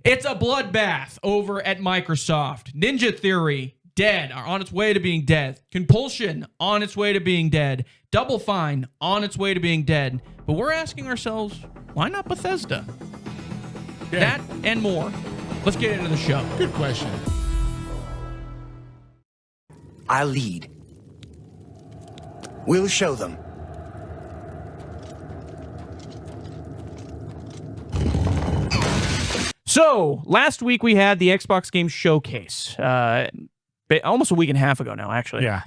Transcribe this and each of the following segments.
It's a bloodbath over at Microsoft. Ninja Theory, dead, are on its way to being dead. Compulsion, on its way to being dead. Double Fine, on its way to being dead. But we're asking ourselves, why not Bethesda? Yeah. That and more. Let's get into the show. Good question. I lead. We'll show them. So, last week we had the Xbox Game Showcase. Almost a week and a half ago now, actually. Yeah.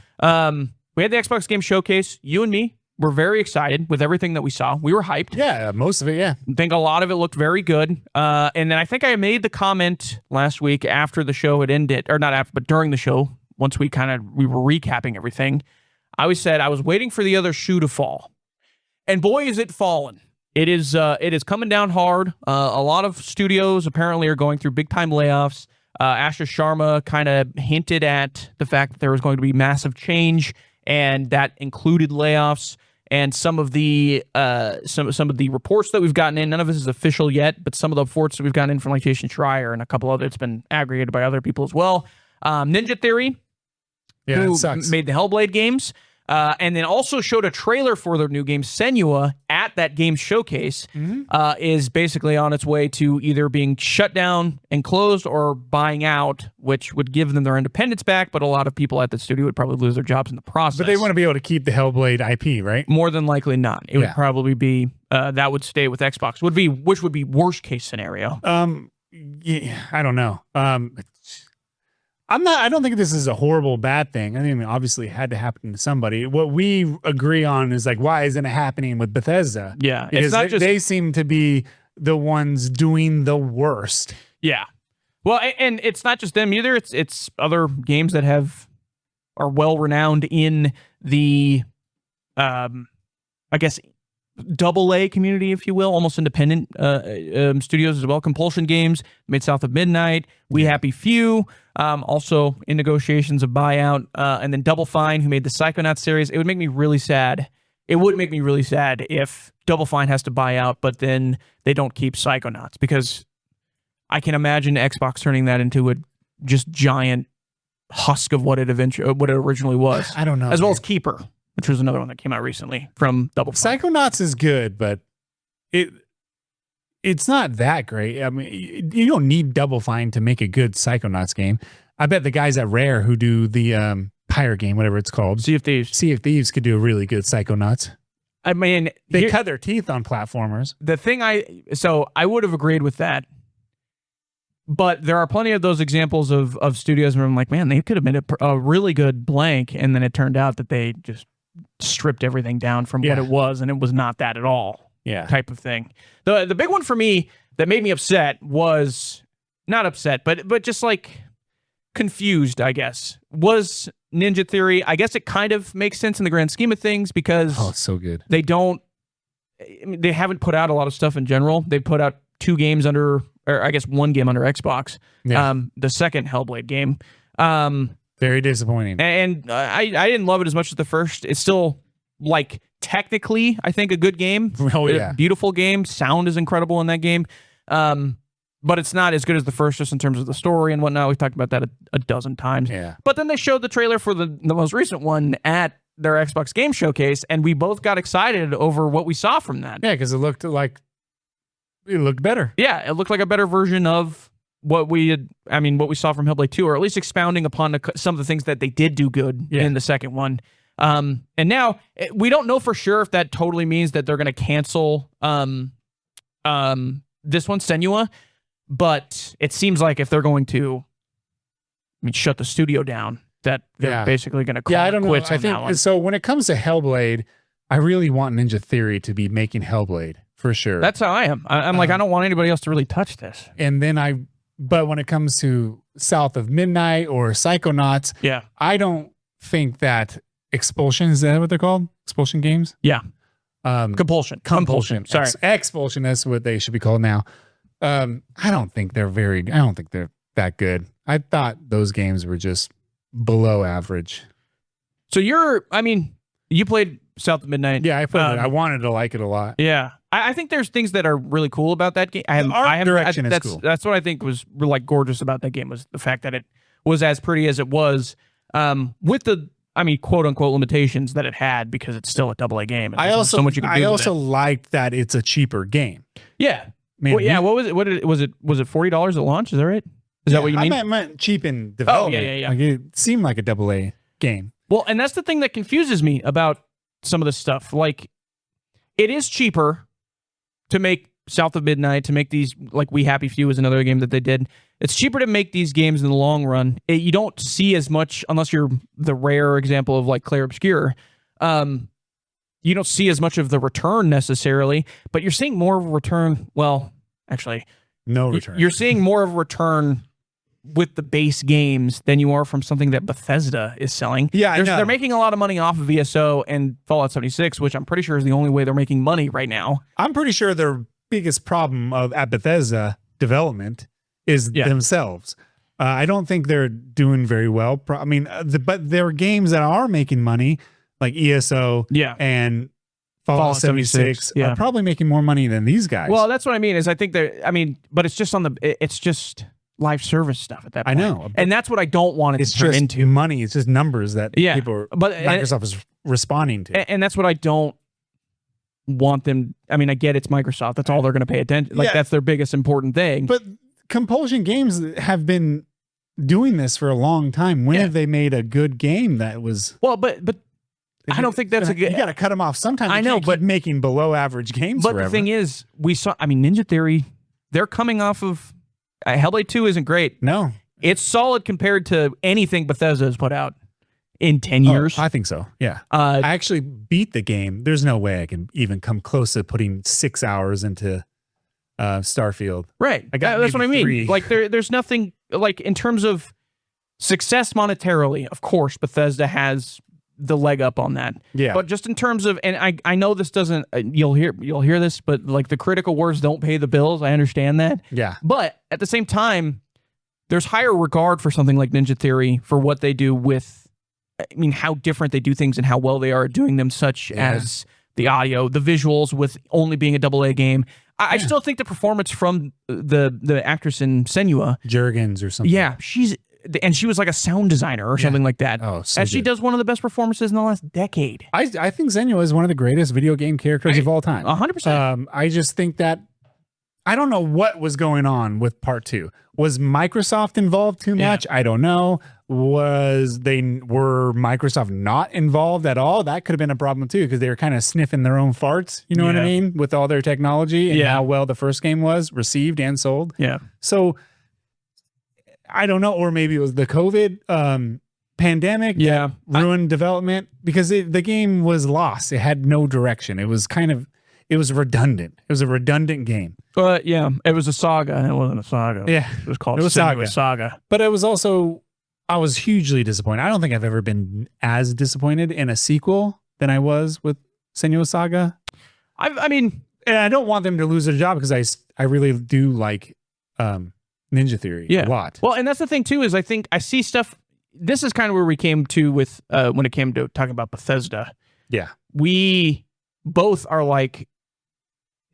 We had the Xbox Game Showcase. You and me were very excited with everything that we saw. We were hyped. Yeah, most of it, yeah. I think a lot of it looked very good. And then I think I made the comment last week after the show had ended, or not after, but during the show, once we were recapping everything. I always said I was waiting for the other shoe to fall. And boy, is it fallen. It is coming down hard. A lot of studios apparently are going through big-time layoffs. Ashish Sharma kind of hinted at the fact that there was going to be massive change, and that included layoffs. And some of the some of the reports that we've gotten in, none of this is official yet, but some of the reports that we've gotten in from like Jason Schreier and a couple other, it's been aggregated by other people as well. Ninja Theory, who made the Hellblade games, and then also showed a trailer for their new game, Senua, at that game showcase, is basically on its way to either being shut down and closed or buying out, which would give them their independence back, but a lot of people at the studio would probably lose their jobs in the process. But they want to be able to keep the Hellblade IP, right? More than likely not. It would probably be, that would stay with Xbox, which would be worst case scenario. Yeah, I don't know. I don't think this is a horrible bad thing. I mean, obviously it had to happen to somebody. What we agree on is like, why isn't it happening with Bethesda? Yeah. Because they seem to be the ones doing the worst. Yeah. Well, and it's not just them either. It's other games that are well renowned in the, I guess, AA community, if you will, almost independent studios as well. Compulsion Games made South of Midnight. We Happy Few, also in negotiations of buyout, and then Double Fine, who made the Psychonauts series. It would make me really sad. It would make me really sad if Double Fine has to buy out, but then they don't keep Psychonauts, because I can imagine Xbox turning that into a just giant husk of what it originally was. I don't know. As well as Keeper, which was another one that came out recently from Double Fine. Psychonauts is good, but it's not that great. I mean, you don't need Double Fine to make a good Psychonauts game. I bet the guys at Rare who do the Pyre game, whatever it's called, Sea of Thieves could do a really good Psychonauts. I mean, they cut their teeth on platformers. I would have agreed with that. But there are plenty of those examples of studios where I'm like, man, they could have made a really good blank, and then it turned out that they just stripped everything down from what it was, and it was not that at all. Yeah, type of thing. The big one for me that made me upset was not upset, but just like confused, I guess, was Ninja Theory. I guess it kind of makes sense in the grand scheme of things because it's so good. They haven't put out a lot of stuff in general. They put out 2 games under, or I guess 1 game under Xbox. Yeah. The second Hellblade game. Very disappointing. And I didn't love it as much as the first. It's still, like, technically, I think, a good game. Oh, yeah. Beautiful game. Sound is incredible in that game. But it's not as good as the first, just in terms of the story and whatnot. We've talked about that a dozen times. Yeah. But then they showed the trailer for the most recent one at their Xbox Game Showcase, and we both got excited over what we saw from that. Yeah, because it looked better. Yeah, it looked like a better version of what we saw from Hellblade 2, or at least expounding upon some of the things that they did do good in the second one. And now we don't know for sure if that totally means that they're going to cancel this one, Senua, but it seems like if they're going to shut the studio down, that they're basically going to call I don't know. quits I on that one. think so. When it comes to Hellblade, I really want Ninja Theory to be making Hellblade for sure. That's how I am. I'm like, I don't want anybody else to really touch this. And then but when it comes to South of Midnight or Psychonauts, I don't think that Expulsion, is that what they're called? Expulsion Games? Yeah. Compulsion. Sorry. Expulsion, that's what they should be called now. I don't think they're that good. I thought those games were just below average. So you played South of Midnight. Yeah, I played it. I wanted to like it a lot. Yeah. I think there's things that are really cool about that game. Direction is cool. That's what I think was like gorgeous about that game, was the fact that it was as pretty as it was, with the, I mean, quote unquote limitations that it had, because it's still a AA game. I also liked that it's a cheaper game. Yeah. Man, well, yeah. What was it? Was it $40 at launch? Is that right? Is that what you mean? I meant cheap in development. Oh, yeah. Like, it seemed like a AA game. Well, and that's the thing that confuses me about some of this stuff. Like, it is cheaper to make South of Midnight, to make these, like We Happy Few is another game that they did. It's cheaper to make these games in the long run. You don't see as much, unless you're the rare example of like Clair Obscur. You don't see as much of the return necessarily, but you're seeing more of a return. Well, actually, no return. You're seeing more of a return with the base games than you are from something that Bethesda is selling. Yeah, they're making a lot of money off of ESO and Fallout 76, which I'm pretty sure is the only way they're making money right now. I'm pretty sure their biggest problem at Bethesda development is themselves. I don't think they're doing very well. I mean, but there are games that are making money, like ESO and Fallout 76 are probably making more money than these guys. Well, that's what I mean, is I think but it's just live service stuff at that point. I know. And that's what I don't want it to turn into. Money. It's just numbers that Microsoft is responding to. And that's what I don't want them. I mean, I get it's Microsoft. That's all they're going to pay attention. Like, that's their biggest important thing. But Compulsion Games have been doing this for a long time. When have they made a good game that was... Well, but I don't think that's a good... You got to cut them off sometimes. I know, but making below average games But forever. the thing is, Ninja Theory, they're coming off of... Hellblade 2 isn't great. No. It's solid compared to anything Bethesda has put out in 10 years. I think so, yeah. I actually beat the game. There's no way I can even come close to putting 6 hours into Starfield. Right. That's what I mean. 3. Like, there's nothing... Like, in terms of success monetarily, of course, Bethesda has the leg up on that. Yeah. But just in terms of... And I know this doesn't... You'll hear this, but, like, the critical words don't pay the bills. I understand that. Yeah. But at the same time, there's higher regard for something like Ninja Theory for what they do with... I mean, how different they do things and how well they are at doing them, such as the audio, the visuals, with only being a AA game. I still think the performance from the actress in Senua... Jurgens or something. Yeah, she was like a sound designer or something like that. Oh, so and she does one of the best performances in the last decade. I think Senua is one of the greatest video game characters of all time. 100%. I just think that... I don't know what was going on with part 2. Was Microsoft involved too much? I don't know. Were Microsoft not involved at all? That could have been a problem too, because they were kind of sniffing their own farts, you know what I mean? With all their technology and how well the first game was received and sold. Yeah. So I don't know, or maybe it was the COVID pandemic that ruined development, because the game was lost. It had no direction. It was redundant. It was a redundant game. It was a saga. It wasn't a saga. Yeah. It was called Saga. But it was also, I was hugely disappointed. I don't think I've ever been as disappointed in a sequel than I was with Senua Saga. I mean, and I don't want them to lose their job, because I really do like Ninja Theory a lot. Well, and that's the thing too, is I think I see stuff. This is kind of where we came to with when it came to talking about Bethesda. Yeah. We both are like,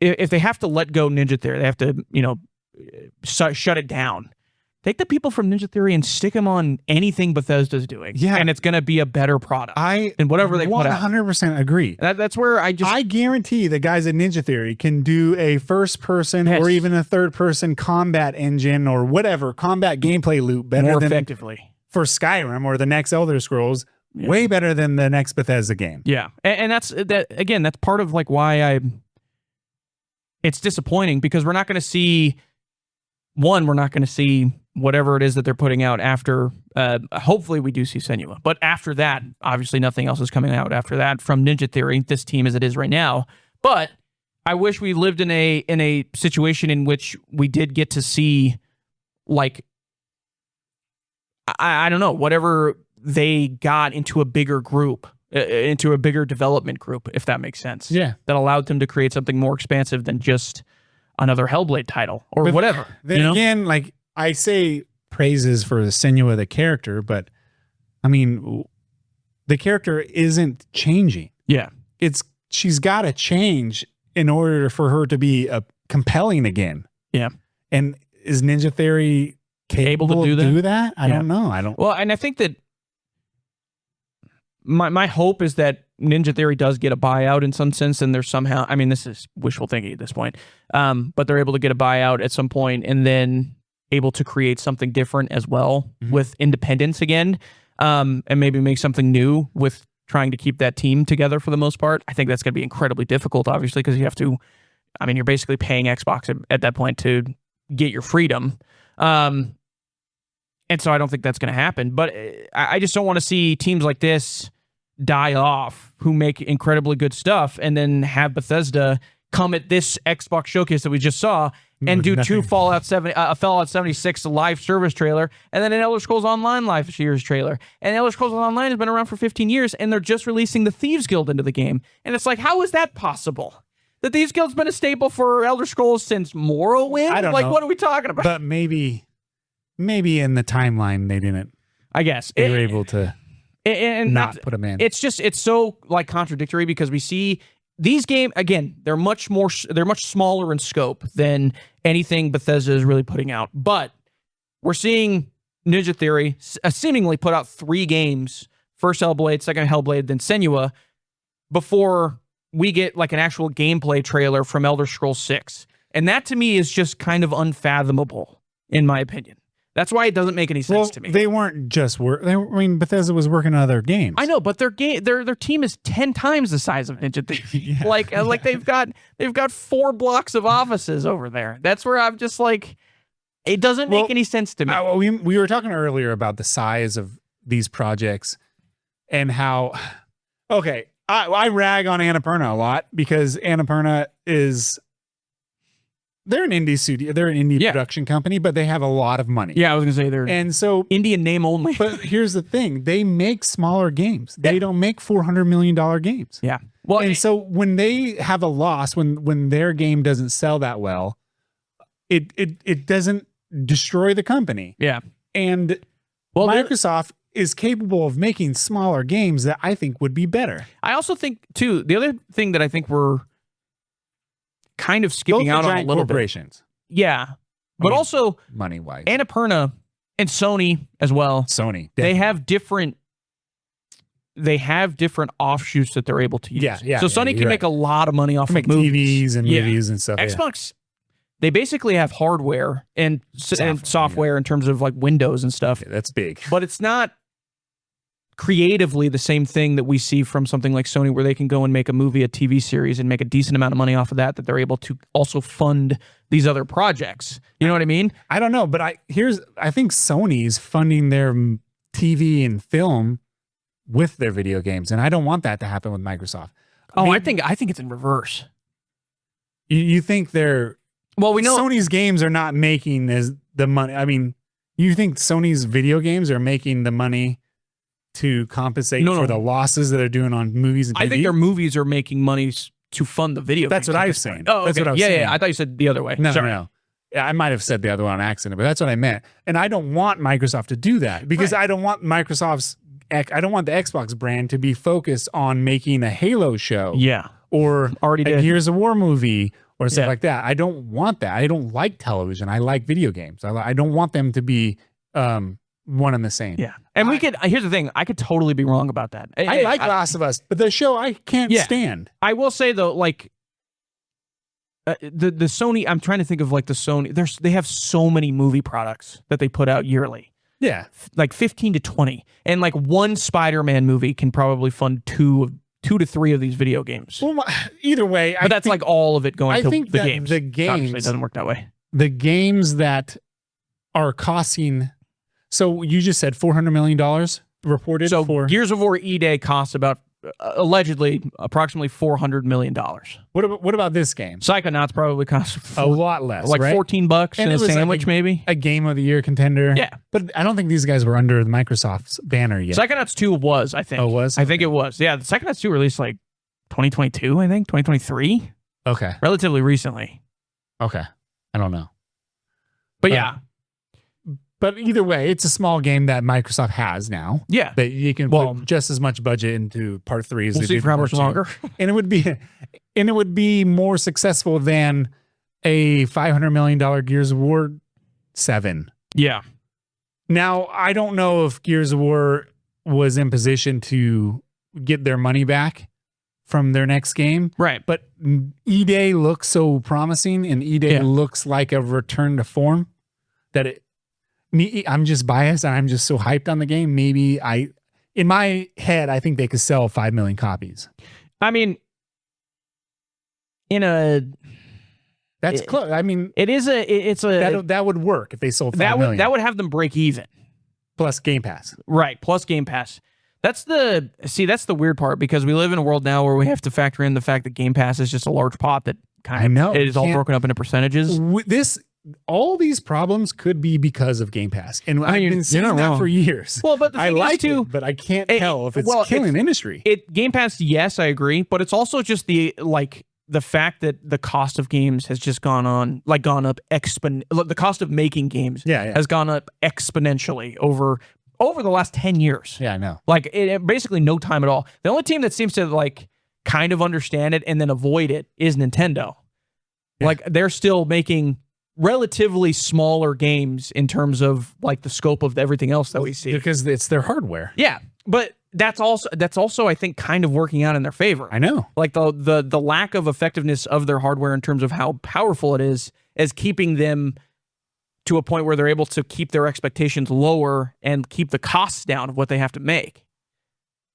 if they have to let go Ninja Theory, they have to, shut it down. Take the people from Ninja Theory and stick them on anything Bethesda's doing. Yeah. And it's going to be a better product. And whatever they put out. 100% agree. That's where I guarantee the guys at Ninja Theory can do a first person or even a third person combat engine or whatever, combat gameplay loop better more effectively for Skyrim or the next Elder Scrolls. Yeah. Way better than the next Bethesda game. Yeah. And that's part of like why it's disappointing, because we're not going to see whatever it is that they're putting out after. Hopefully we do see Senua, but after that, obviously nothing else is coming out after that from Ninja Theory, this team as it is right now. But I wish we lived in a situation in which we did get to see, like, I don't know, whatever they got into a bigger group, into a bigger development group, if that makes sense. Yeah. That allowed them to create something more expansive than just another Hellblade title or whatever. Then again, like, I say praises for Senua, the character, but I mean, the character isn't changing. Yeah. She's got to change in order for her to be compelling again. Yeah. And is Ninja Theory capable to do that? I don't know. I don't. Well, and I think that my hope is that Ninja Theory does get a buyout in some sense, and there's somehow, I mean, this is wishful thinking at this point, but they're able to get a buyout at some point and then able to create something different as well with independence again, and maybe make something new with trying to keep that team together for the most part. I think that's going to be incredibly difficult, obviously, because you have to, I mean, you're basically paying Xbox at that point to get your freedom. And so I don't think that's going to happen. But I just don't want to see teams like this die off who make incredibly good stuff and then have Bethesda come at this Xbox showcase that we just saw and do two Fallout 76 live service trailer and then an Elder Scrolls Online live series trailer. And Elder Scrolls Online has been around for 15 years and they're just releasing the Thieves Guild into the game. And it's like, how is that possible? The Thieves Guild's been a staple for Elder Scrolls since Morrowind? I don't know. What are we talking about? But maybe in the timeline they didn't. I guess. They were able to not put them in. It's so like contradictory because we see these games, again, they're much smaller in scope than anything Bethesda is really putting out. But we're seeing Ninja Theory seemingly put out 3 games, first Hellblade, second Hellblade, then Senua, before we get like an actual gameplay trailer from Elder Scrolls 6. And that to me is just kind of unfathomable, in my opinion. That's why it doesn't make any sense to me. They weren't just Bethesda was working on other games. I know, but their team is 10 times the size of Ninja Theory. Yeah. Like they've got 4 blocks of offices over there. That's where I'm just like, it doesn't make any sense to me. We were talking earlier about the size of these projects and how, okay, I rag on Annapurna a lot because Annapurna they're an indie studio, they're an indie production company, but they have a lot of money. Yeah, I was gonna say they're Indian name only. But here's the thing: they make smaller games. They don't make $400 million games. Yeah. Well, and so when they have a loss, when their game doesn't sell that well, it doesn't destroy the company. Yeah. And Microsoft is capable of making smaller games that I think would be better. I also think too, the other thing that I think we're kind of skipping out on a little bit. Yeah. But also money-wise. Annapurna and Sony as well. Sony. Definitely. They have different offshoots that they're able to use. Yeah. So Sony can make a lot of money off of movies. TVs and movies and stuff. Xbox, they basically have hardware and software in terms of like Windows and stuff. Yeah, that's big. But it's not creatively the same thing that we see from something like Sony, where they can go and make a movie, a TV series, and make a decent amount of money off of that they're able to also fund these other projects. You know what I mean? I don't know, but I think Sony's funding their TV and film with their video games, and I don't want that to happen with Microsoft. I think it's in reverse. You think they're we know Sony's games are not making the money. I mean, you think Sony's video games are making the money to compensate for the losses that they're doing on movies and TV? I think their movies are making money to fund the video That's games. what I was saying. Oh, okay. That's what I was saying. Yeah. I thought you said the other way. No. Yeah, I might have said the other one on accident, but that's what I meant. And I don't want Microsoft to do that because I don't want the Xbox brand to be focused on making a Halo show. Yeah. Or already a did. Gears of War movie or stuff like that. I don't want that. I don't like television. I like video games. I don't want them to be one and the same. Yeah. And here's the thing, I could totally be wrong about that. I like Last of Us, but the show I can't stand. I will say though, like the Sony, I'm trying to think of like the Sony, they have so many movie products that they put out yearly. Yeah. Like 15 to 20. And like one Spider-Man movie can probably fund 2 to 3 of these video games. Well, either way, but that's like all of it going to the games. The games, obviously, it doesn't work that way. The games that are costing, so you just said $400 million reported. So for Gears of War E-Day costs about allegedly approximately $400 million. What about this game? Psychonauts probably costs a lot less, like right? $14 and a sandwich, like maybe a game of the year contender. Yeah, but I don't think these guys were under Microsoft's banner yet. Psychonauts 2 was, I think. Oh, was? I think it was. Yeah, the Psychonauts 2 released like 2022, I think 2023. Okay, relatively recently. Okay, I don't know, but yeah. But either way, it's a small game that Microsoft has now. Yeah. That you can put just as much budget into part 3 as We'll they see did for how part much 2. longer. And it would be more successful than a $500 million Gears of War 7. Yeah. Now, I don't know if Gears of War was in position to get their money back from their next game. Right. But E-Day looks so promising, and E-Day looks like a return to form that I'm just biased and I'm just so hyped on the game. Maybe in my head, I think they could sell 5 million copies. I mean, that's close. I mean, that would work if they sold 5 million. That would have them break even. Plus Game Pass. Right. Plus Game Pass. That's the weird part, because we live in a world now where we have to factor in the fact that Game Pass is just a large pot that it is all broken up into percentages. All these problems could be because of Game Pass, and I've been saying that for years. Well, but I like it, but I can't tell if it's killing the industry. Game Pass, yes, I agree, but it's also just the fact that the cost of games has just gone up the cost of making games has gone up exponentially over the last 10 years. Yeah, I know. Basically no time at all. The only team that seems to kind of understand it and then avoid it is Nintendo. Yeah. They're still making relatively smaller games in terms of the scope of everything else that we see, because it's their hardware. Yeah, but that's also I think kind of working out in their favor. I know. The lack of effectiveness of their hardware in terms of how powerful it is keeping them to a point where they're able to keep their expectations lower and keep the costs down of what they have to make.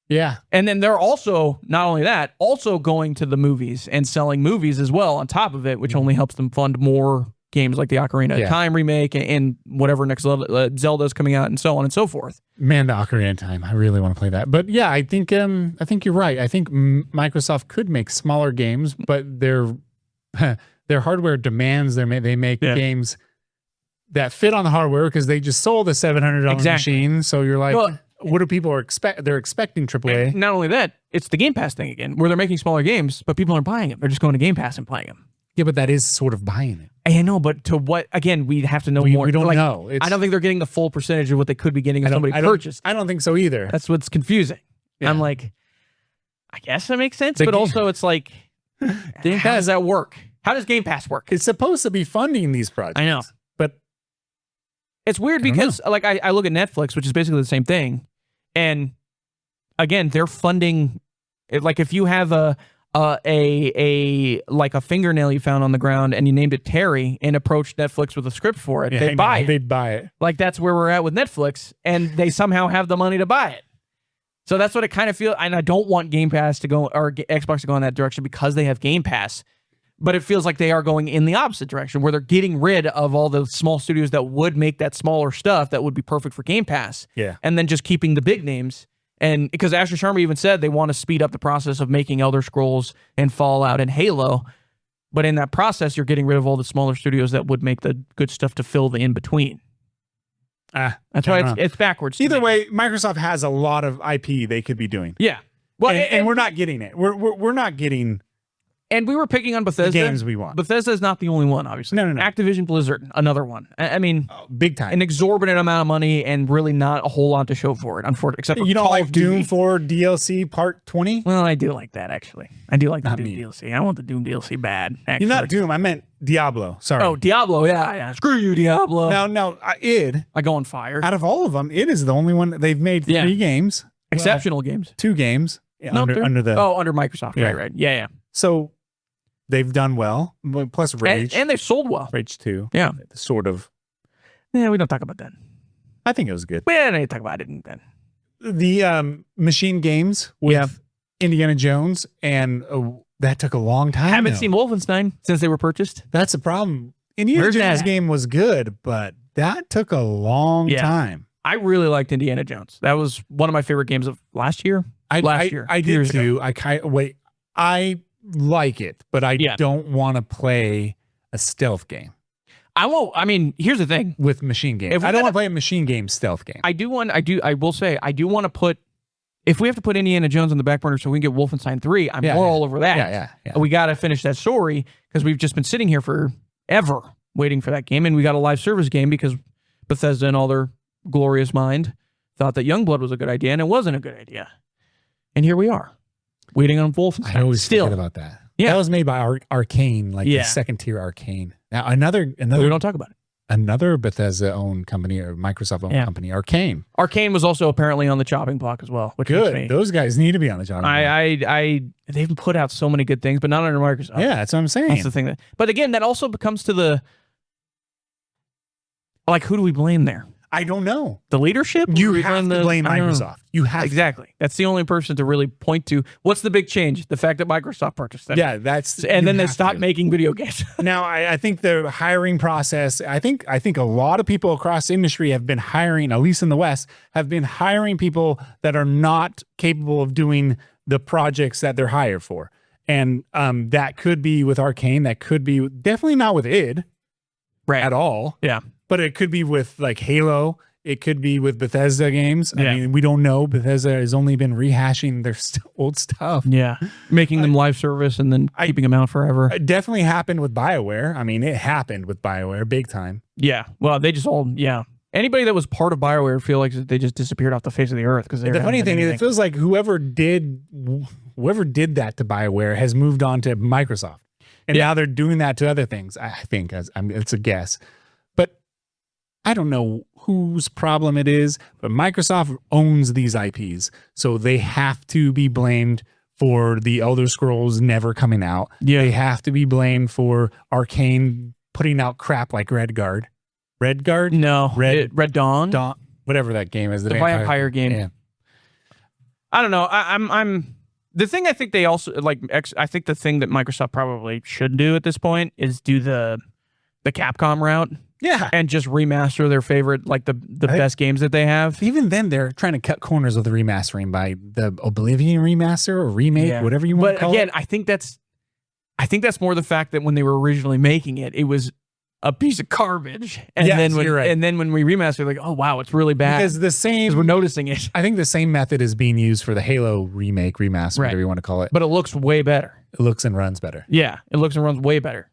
Yeah. And then they're also, not only that, also going to the movies and selling movies as well on top of it, which only helps them fund more games like the Ocarina of Time remake and whatever next Zelda's coming out and so on and so forth. Man, the Ocarina of Time, I really want to play that. But yeah, I think you're right. I think Microsoft could make smaller games, but their hardware demands they make games that fit on the hardware, because they just sold a $700 machine. So you're like, what do people expect? They're expecting AAA. Not only that, it's the Game Pass thing again, where they're making smaller games, but people aren't buying them. They're just going to Game Pass and playing them. Yeah, but that is sort of buying it. I know, but to what? Again, we have to know more. We don't know. I don't think they're getting the full percentage of what they could be getting if somebody purchased. I don't think so either. That's what's confusing. Yeah. I'm like, I guess that makes sense, but also it's like, how does that work? How does Game Pass work? It's supposed to be funding these projects. I know, but it's weird because I look at Netflix, which is basically the same thing, and again, they're funding. If you have a fingernail you found on the ground and you named it Terry and approached Netflix with a script for it, they'd buy it. They'd buy it. That's where we're at with Netflix, and they somehow have the money to buy it. So that's what it kind of feels. And I don't want Game Pass to go, or Xbox to go in that direction, because they have Game Pass. But it feels like they are going in the opposite direction, where they're getting rid of all the small studios that would make that smaller stuff that would be perfect for Game Pass. Yeah. And then just keeping the big names. And because Asher Sharma even said they want to speed up the process of making Elder Scrolls and Fallout and Halo. But in that process, you're getting rid of all the smaller studios that would make the good stuff to fill the in-between. That's why it's backwards. Either way, Microsoft has a lot of IP they could be doing. Yeah. Well, and we're not getting it. We're not getting... And we were picking on Bethesda. The games we want. Bethesda is not the only one, obviously. No. Activision Blizzard, another one. I mean, big time. An exorbitant amount of money and really not a whole lot to show for it, unfortunately. Except for you don't Call like of Duty. Doom 4 DLC Part 20? Well, I do like that, actually. I do like the Doom DLC. I want the Doom DLC bad, actually. You're not Doom. I meant Diablo. Sorry. Oh, Diablo. Yeah. Screw you, Diablo. Now, id. I go on fire. Out of all of them, id is the only one. They've made 3 games. Exceptional games. 2 games. Under Microsoft. Yeah. Right. Yeah. So... they've done well, plus Rage. And they've sold well. Rage 2. Yeah. Sort of. Yeah, we don't talk about that. I think it was good. We don't need to talk about it then. The Machine Games with Indiana Jones, and that took a long time. I haven't seen Wolfenstein since they were purchased. That's the problem. Indiana Jones game was good, but that took a long time. I really liked Indiana Jones. That was one of my favorite games of last year. I did too. I like it, but I don't want to play a stealth game. I won't. I mean, here's the thing with machine games. I don't want to play a machine game stealth game. I will say I do want to put. If we have to put Indiana Jones on the back burner so we can get Wolfenstein 3, I'm more all over that. Yeah. We got to finish that story because we've just been sitting here forever waiting for that game, and we got a live service game because Bethesda in all their glorious mind thought that Youngblood was a good idea, and it wasn't a good idea. And here we are, waiting on Wolfenstein. I always forget about that. Yeah. That was made by Arcane, like the second tier Arcane. Now another we don't talk about it. Another Bethesda-owned company or Microsoft-owned company, Arcane. Arcane was also apparently on the chopping block as well. Which good. Those guys need to be on the chopping block. They've put out so many good things, but not under Microsoft. Yeah, that's what I'm saying. That's the thing. But again, that also becomes to the who do we blame there? I don't know. The leadership? You have to blame Microsoft. You have exactly. That's the only person to really point to. What's the big change? The fact that Microsoft purchased them. Yeah, that's and then they stopped making video games. Now, I think the hiring process. I think a lot of people across the industry have been hiring, at least in the West, have been hiring people that are not capable of doing the projects that they're hired for, and that could be with Arcane. That could be definitely not with id, right? At all. Yeah. But it could be with like Halo. It could be with Bethesda games. I mean, we don't know. Bethesda has only been rehashing their old stuff. Yeah. Making them live service and then keeping them out forever. It definitely happened with BioWare. I mean, it happened with BioWare big time. Yeah. Well, they just all, anybody that was part of BioWare feel like they just disappeared off the face of the earth. Because the funny thing is, it feels like whoever did that to BioWare has moved on to Microsoft. And now they're doing that to other things. I think it's a guess. I don't know whose problem it is, but Microsoft owns these IPs, so they have to be blamed for the Elder Scrolls never coming out. Yeah. They have to be blamed for Arcane putting out crap like Redguard. Redguard? No. Red Dawn? Whatever that game is. The vampire game. Yeah. I don't know. I'm the thing I think they also I think the thing that Microsoft probably should do at this point is do the Capcom route. Yeah. And just remaster their favorite, the best games that they have. Even then, they're trying to cut corners with the remastering by the Oblivion remaster or remake, whatever you want to call it. But again, I think that's more the fact that when they were originally making it, it was a piece of garbage. And then when we remastered, like, oh wow, it's really bad. Because we're noticing it. I think the same method is being used for the Halo remake, remaster, whatever you want to call it. But it looks way better. It looks and runs better. Yeah, it looks and runs way better.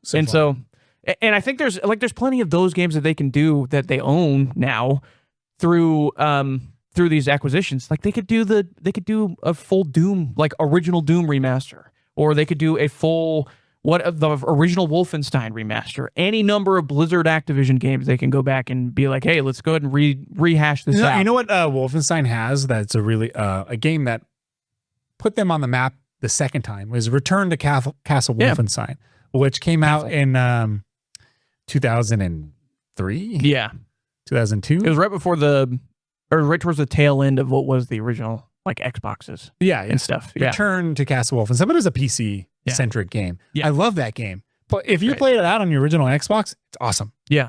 And I think there's plenty of those games that they can do that they own now through these acquisitions. Like they could do a full Doom, like original Doom remaster, or they could do a full the original Wolfenstein remaster. Any number of Blizzard Activision games they can go back and be like, hey, let's go ahead and rehash this out. You know what Wolfenstein has that's a really a game that put them on the map the second time was Return to Castle Wolfenstein, which came out in 2003? Yeah. 2002? It was right before right towards the tail end of what was the original, Xboxes. Yeah. And stuff. Return to Castle Wolfenstein. But it was a PC-centric game. Yeah. I love that game. But if you played it out on your original Xbox, it's awesome. Yeah.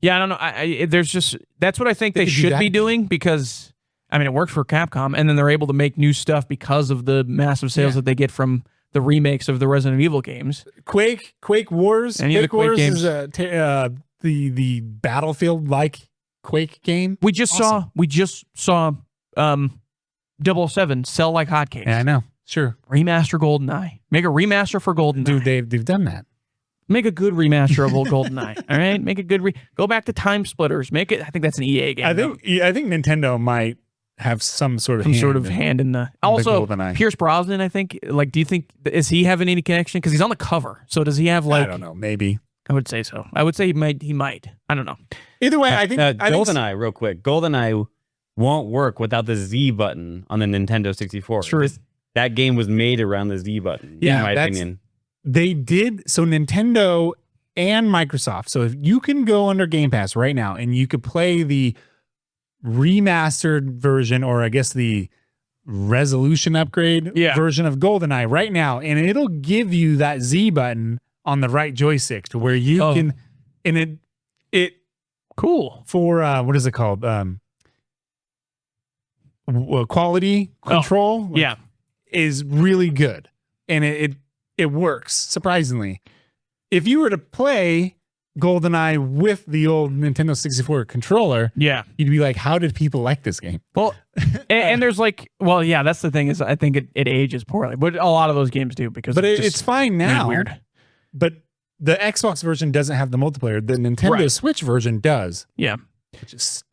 Yeah, I don't know. There's just, that's what I think they should be doing because, it works for Capcom, and then they're able to make new stuff because of the massive sales that they get from the remakes of the Resident Evil games. Quake Wars. Any of the Quake games. Is the Battlefield-like Quake game. We just saw 007 sell like hotcakes. Yeah, I know. Sure. Remaster GoldenEye. Make a remaster for GoldenEye. Dude, they've done that. Make a good remaster of old GoldenEye. All right? Make a good go back to Time Splitters. Make it. I think that's an EA game. I think Nintendo might have some sort of hand in the. Also, GoldenEye. Pierce Brosnan, I think. Do you think is he having any connection? Because he's on the cover. So does he have I don't know. Maybe. I would say so. I would say he might. I don't know. Either way, I think GoldenEye. Real quick, GoldenEye won't work without the Z button on the Nintendo 64. True. That game was made around the Z button. Yeah, in my opinion. They did so. Nintendo and Microsoft. So if you can go under Game Pass right now and you could play the remastered version, or I guess the resolution upgrade version of GoldenEye right now, and it'll give you that Z button on the right joystick to where you can, and it cool for what is it called? Quality control. Is really good, and it works surprisingly. If you were to play GoldenEye with the old Nintendo 64 controller, you'd be like, how did people like this game? Well, and there's that's the thing is I think it ages poorly, but a lot of those games do because it's fine now. Weird. But the Xbox version doesn't have the multiplayer. The Nintendo Switch version does. Yeah.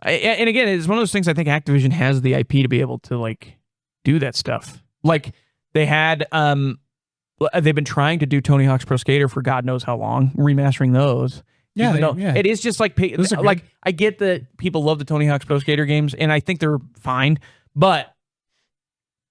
And again, it's one of those things. I think Activision has the IP to be able to like do that stuff. Like they had, they've been trying to do Tony Hawk's Pro Skater for God knows how long, remastering those. Yeah, It is just like I get that people love the Tony Hawk's Pro Skater games, and I think they're fine, but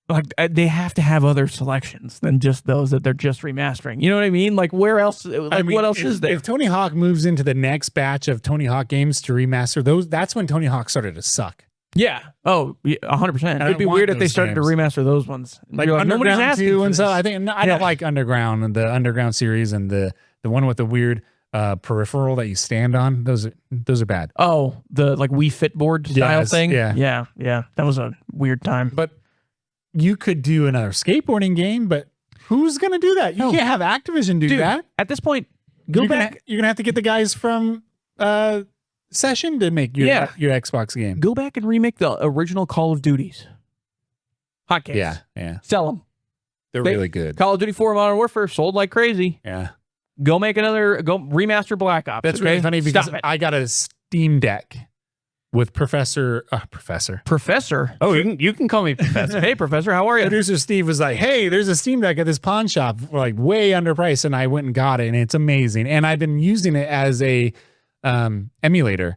like they have to have other selections than just those that they're just remastering. You know what I mean? Like where else? Like what else is there? If Tony Hawk moves into the next batch of Tony Hawk games to remaster those, that's when Tony Hawk started to suck. Yeah. Oh, 100%. It'd be weird if they started to remaster those ones. Like nobody's asking for and this. so I don't like Underground and the Underground series and the one with the weird peripheral that you stand on. Those are bad. Oh, the like Wii Fit board style thing. Yeah. That was a weird time. But you could do another skateboarding game, but who's gonna do that? You can't have Activision do that. At this point, You're gonna have to get the guys from Session to make your Xbox game. Go back and remake the original Call of Duties. Hotcakes. Yeah. Sell them. They're really good. Call of Duty 4 Modern Warfare sold like crazy. Yeah. Go remaster Black Ops. That's really funny because I got a Steam Deck with Professor. Oh, you can call me Professor. Hey, Professor, how are you? Producer Steve was like, "Hey, there's a Steam Deck at this pawn shop, like way underpriced," and I went and got it, and it's amazing. And I've been using it as a emulator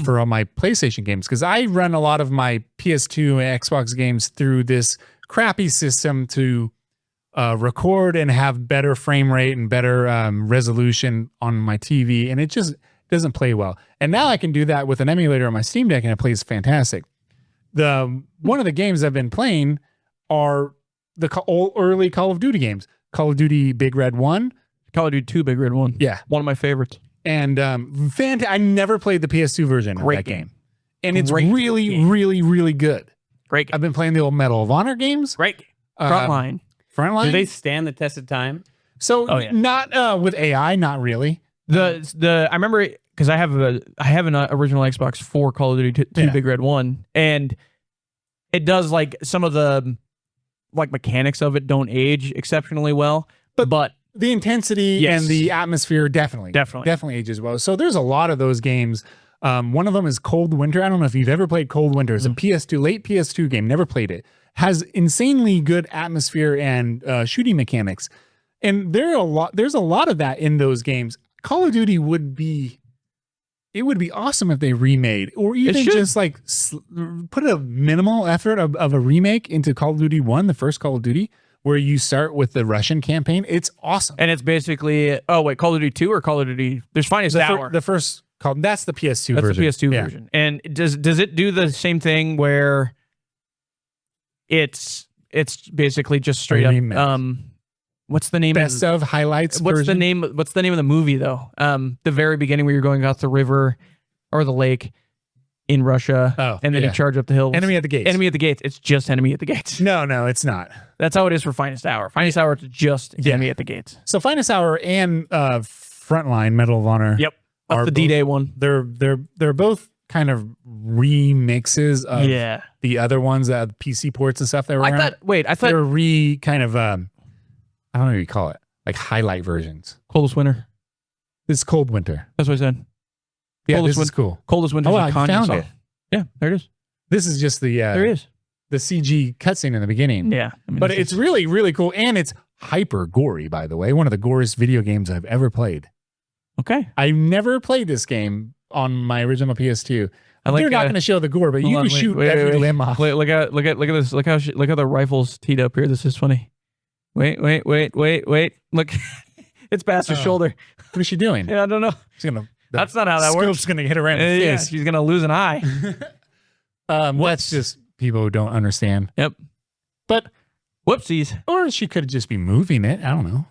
for all my PlayStation games because I run a lot of my PS2 and Xbox games through this crappy system to record and have better frame rate and better resolution on my TV, and it just doesn't play well. And now I can do that with an emulator on my Steam Deck, and it plays fantastic. One of the games I've been playing are the early Call of Duty games. Call of Duty Big Red 1. Call of Duty 2 Big Red 1. Yeah. One of my favorites. And I never played the PS2 version of that game. And it's really good. Great game. I've been playing the old Medal of Honor games. Great game. Frontline. Frontline. Do they stand the test of time? So not with AI, not really. I remember because I have an original Xbox for Call of Duty 2 Big Red 1, and it does like some of the like mechanics of it don't age exceptionally well, but the intensity and the atmosphere definitely ages well. So there's a lot of those games. One of them is Cold Winter. I don't know if you've ever played Cold Winter. It's a late PS2 game. Never played it. Has insanely good atmosphere and shooting mechanics. And there's a lot of that in those games. Call of Duty would be awesome if they remade or even just like put a minimal effort of a remake into Call of Duty 1, the first Call of Duty, where you start with the Russian campaign. It's awesome. And it's basically, Call of Duty 2 or Call of Duty, there's Finest Hour. The first Call, that's the PS2 version. That's the PS2 version. And does it do the same thing where it's basically just straight up, what's the name? Best of highlights. What's the name of the movie though? The very beginning where you're going out the river or the lake in Russia, and then you charge up the hill. Enemy at the Gates. Enemy at the Gates. It's just Enemy at the Gates. No, it's not. That's how it is for Finest Hour. Finest Hour is just Enemy at the Gates. So Finest Hour and Frontline Medal of Honor. Yep. That's the D-Day one. They're both kind of remixes of the other ones, PC ports and stuff that were I thought they're kind of I don't know what you call it, like highlight versions. Coldest Winter. This is Cold Winter. That's what I said. Yeah, this is cool. Coldest Winter. Oh, I found it. Yeah, there it is. This is just there it is. The CG cutscene in the beginning. Yeah, but it's really, really cool, and it's hyper gory. By the way, one of the goriest video games I've ever played. Okay, I never played this game on my original PS2. They're not going to show the gore, but you can shoot every limb off. Look at this. Look how the rifle's teed up here. This is funny. Wait. Look, it's past her shoulder. What is she doing? Yeah, I don't know. That's not how that works. Scope's going to hit her right in the face. She's going to lose an eye. That's just people who don't understand. Yep. But whoopsies. Or she could just be moving it. I don't know.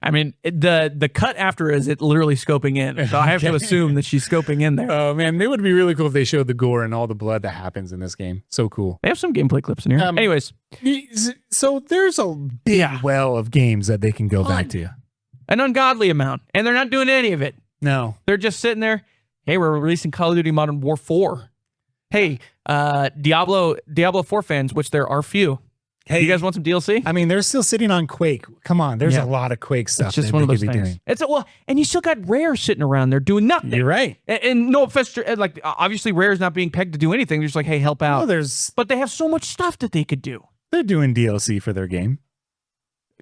I mean, the cut after is it literally scoping in. So I have to assume that she's scoping in there. Oh, man. It would be really cool if they showed the gore and all the blood that happens in this game. So cool. They have some gameplay clips in here. Anyways. So there's a big well of games that they can go back to. An ungodly amount. And they're not doing any of it. No. They're just sitting there. Hey, we're releasing Call of Duty Modern War 4. Hey, Diablo 4 fans, which there are few. Hey, You guys want some DLC? I mean, they're still sitting on Quake. Come on, there's Yeah. a lot of Quake stuff. It's just that one of they those could be things. doing. And you still got Rare sitting around there doing nothing. You're right. And no offense, like obviously Rare's not being pegged to do anything. They're just like, hey, help out. Oh, But they have so much stuff that they could do. they're doing DLC for their game.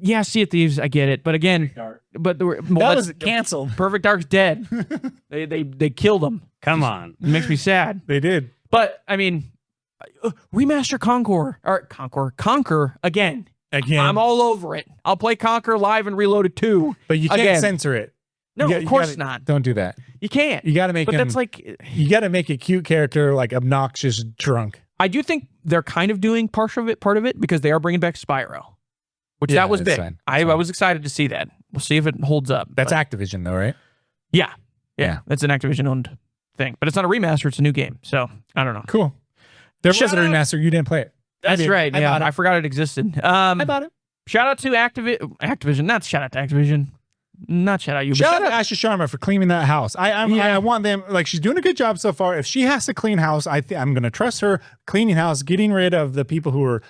Yeah, Sea of Thieves, I get it. But again, That was canceled. Perfect Dark's dead. they killed him. Come on. It makes me sad. They did. But I mean, remaster Conquer again. Again. I'm all over it. I'll play Conquer Live and Reloaded too. But you can't again. censor it. No, You of you course gotta- not. Don't do that. You can't. You got to make But him. that's like, You got to make a cute character like obnoxious drunk. I do think they're kind of doing part of it because they are bringing back Spyro, which Yeah, that was that's big. fine. I That's fine. was excited to see that. We'll see if it holds up. That's but Activision though, right? yeah, Yeah. that's an Activision owned thing, but it's not a remaster. It's a new game. So I don't know. Cool. There was Shout a out- remaster. You didn't play it. That's did. right. I Yeah, bought it. I forgot it existed. I bought it. Shout out to Activision. Not shout out to Activision. Not shout out you. but Shout out to Asha Sharma for cleaning that house. I want them, like, she's doing a good job so far. If she has to clean house, I'm going to trust her cleaning house, getting rid of the people who are,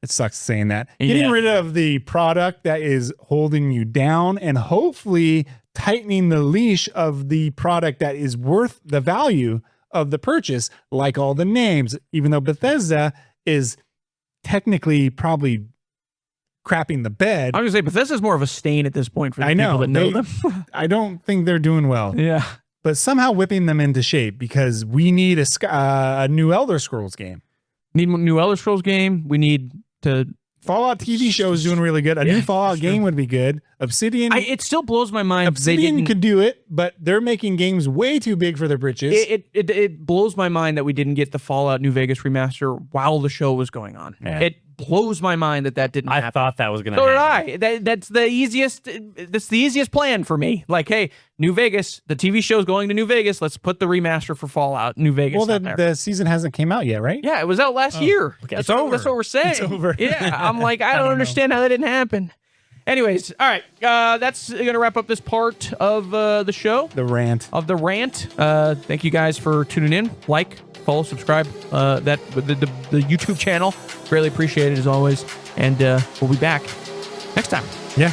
it sucks saying that, getting Yeah. rid of the product that is holding you down and hopefully tightening the leash of the product that is worth the value of the purchase, like all the names, even though Bethesda is technically probably crapping the bed. I was gonna say Bethesda's more of a stain at this point for the I know, people that know they- them. I don't think they're doing well. Yeah. But somehow whipping them into shape because we need a new Elder Scrolls game. Need a new Elder Scrolls game. We need to. Fallout TV show is doing really good. A new Fallout game would be good. Obsidian, It still blows my mind. They Obsidian didn't. could do it, but they're making games way too big for their britches. It blows my mind that we didn't get the Fallout New Vegas remaster while the show was going on. Yeah. It blows my mind that didn't I happen. thought that was going to So did happen. I. That's the easiest. That's the easiest plan for me. Like, hey, New Vegas. The TV show's going to New Vegas. Let's put the remaster for Fallout New Vegas. well, out there. the season hasn't came out yet, right? Yeah, it was out last year. It's over. That's what we're saying. It's over. Yeah, I'm like, I don't understand how that didn't happen. Anyways, all right, that's gonna wrap up this part of the show. The rant. Of the rant. Thank you guys for tuning in. Like, follow, subscribe. The YouTube channel. Greatly appreciated as always. And we'll be back next time. Yeah.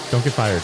Don't get fired.